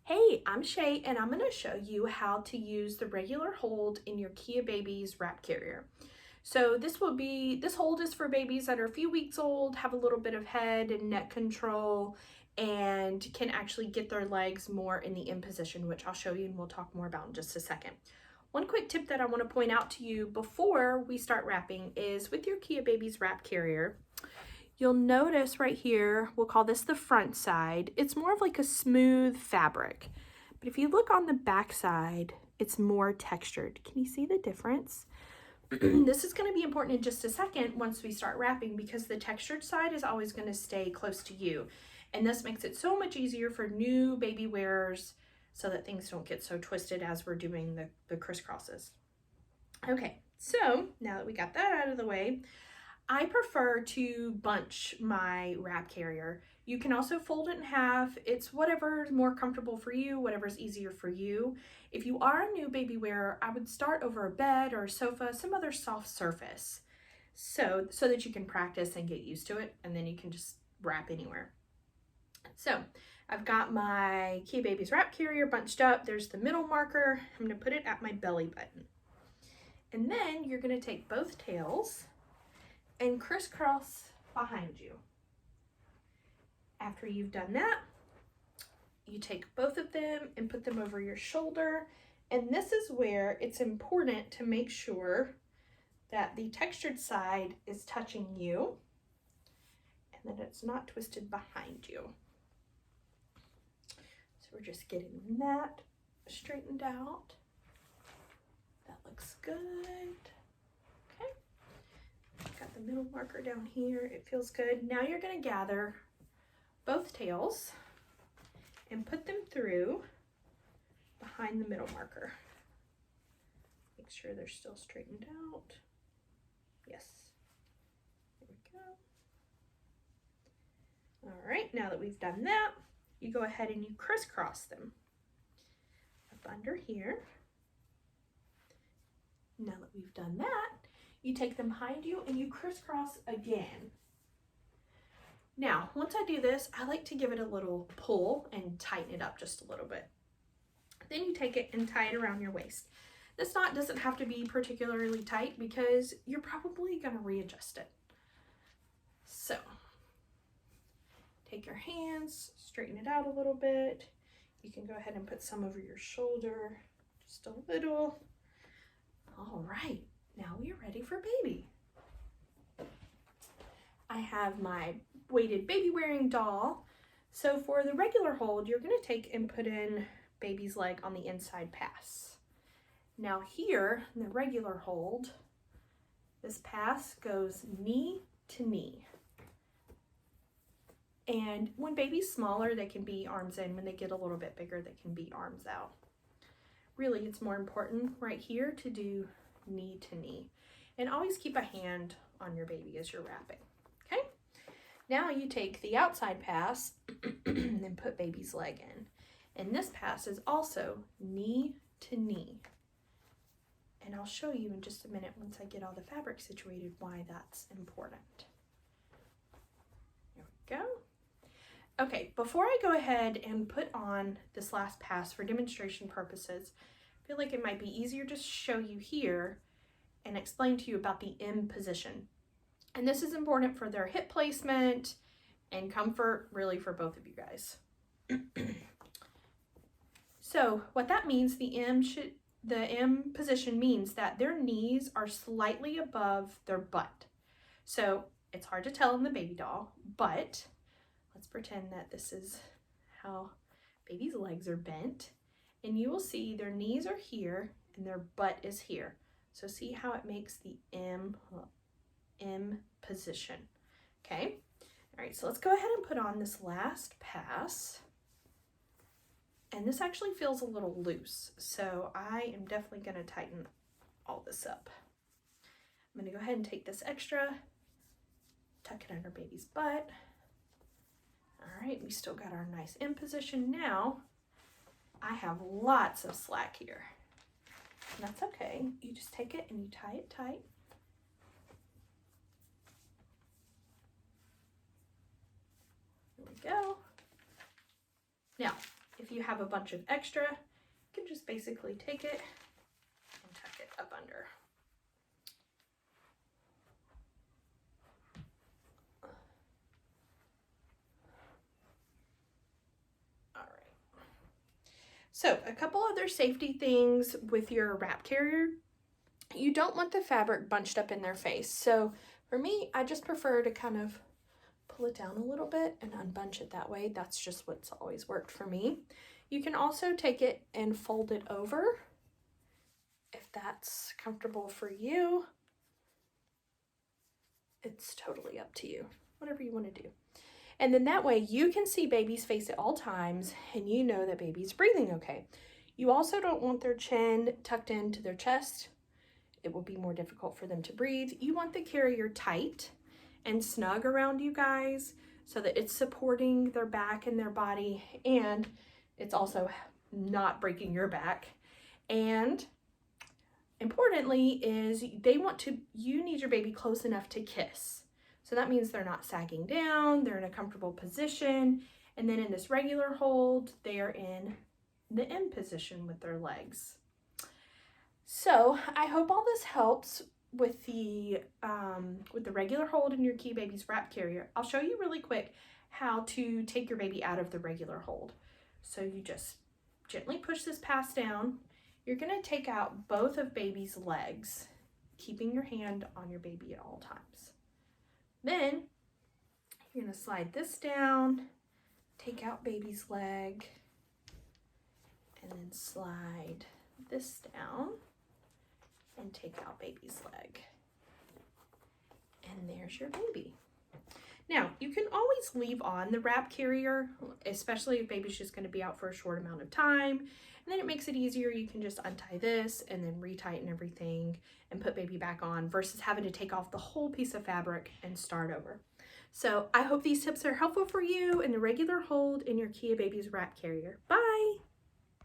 Hey, I'm Shay and I'm going to show you how to use the regular hold in your KeaBabies Wrap carrier. So this hold is for babies that are a few weeks old, have a little bit of head and neck control, and can actually get their legs more in the in position, which I'll show you and we'll talk more about in just a second. One quick tip that I want to point out to you before we start wrapping is with your KeaBabies Wrap carrier, you'll notice right here, we'll call this the front side. It's more of like a smooth fabric. But if you look on the back side, it's more textured. Can you see the difference? This is going to be important in just a second once we start wrapping because the textured side is always going to stay close to you. And this makes it so much easier for new baby wearers so that things don't get so twisted as we're doing the crisscrosses. Okay, so now that we got that out of the way, I prefer to bunch my wrap carrier. You can also fold it in half. It's whatever's more comfortable for you, whatever's easier for you. If you are a new baby wearer, I would start over a bed or a sofa, some other soft surface, so that you can practice and get used to it, and then you can just wrap anywhere. So I've got my KeaBabies Wrap carrier bunched up. There's the middle marker. I'm gonna put it at my belly button. And then you're gonna take both tails and crisscross behind you. After you've done that, you take both of them and put them over your shoulder. And this is where it's important to make sure that the textured side is touching you and that it's not twisted behind you. So we're just getting that straightened out. That looks good. Got the middle marker down here. It feels good. Now you're going to gather both tails and put them through behind the middle marker. Make sure they're still straightened out. Yes. There we go. All right, now that we've done that, you go ahead and you crisscross them up under here. Now that we've done that, you take them behind you and you crisscross again. Now, once I do this, I like to give it a little pull and tighten it up just a little bit. Then you take it and tie it around your waist. This knot doesn't have to be particularly tight because you're probably going to readjust it. So, take your hands, straighten it out a little bit. You can go ahead and put some over your shoulder, just a little. All right. Now we are ready for baby. I have my weighted baby wearing doll. So for the regular hold, you're going to take and put in baby's leg on the inside pass. Now here, in the regular hold, this pass goes knee to knee. And when baby's smaller, they can be arms in. When they get a little bit bigger, they can be arms out. Really, it's more important right here to do knee to knee, and always keep a hand on your baby as you're wrapping. Okay, now you take the outside pass and then put baby's leg in, and this pass is also knee to knee, and I'll show you in just a minute once I get all the fabric situated why that's important. There we go. Okay, before I go ahead and put on this last pass for demonstration purposes, I feel like it might be easier to show you here and explain to you about the M position. And this is important for their hip placement and comfort, really for both of you guys. So what that means, the M position means that their knees are slightly above their butt. So it's hard to tell in the baby doll, but let's pretend that this is how baby's legs are bent. And you will see their knees are here and their butt is here. So see how it makes the M position. Okay. All right, so let's go ahead and put on this last pass. And this actually feels a little loose, so I am definitely going to tighten all this up. I'm going to go ahead and take this extra, tuck it under baby's butt. All right, we still got our nice M position. Now I have lots of slack here. And that's okay. You just take it and you tie it tight. There we go. Now, If you have a bunch of extra, you can just basically take it and tuck it up under. All right. So a couple other safety things with your wrap carrier. You don't want the fabric bunched up in their face. So for me, I just prefer to kind of pull it down a little bit and unbunch it that way. That's just what's always worked for me. You can also take it and fold it over if that's comfortable for you. It's totally up to you, whatever you want to do. And then that way you can see baby's face at all times and you know that baby's breathing okay. You also don't want their chin tucked into their chest. It will be more difficult for them to breathe. You want the carrier tight and snug around you guys so that it's supporting their back and their body, and it's also not breaking your back. And importantly is you need your baby close enough to kiss. So that means they're not sagging down, they're in a comfortable position. And then in this regular hold, they are in the M position with their legs. So I hope all this helps with the regular hold in your KeaBabies Wrap carrier. I'll show you really quick how to take your baby out of the regular hold. So you just gently push this pass down. You're gonna take out both of baby's legs, keeping your hand on your baby at all times. Then you're gonna slide this down, take out baby's leg, and then slide this down and take out baby's leg. And there's your baby. Now, you can always leave on the wrap carrier, especially if baby's just going to be out for a short amount of time. And then it makes it easier. You can just untie this and then retighten everything and put baby back on versus having to take off the whole piece of fabric and start over. So I hope these tips are helpful for you in the regular hold in your KeaBabies Wrap carrier. Bye!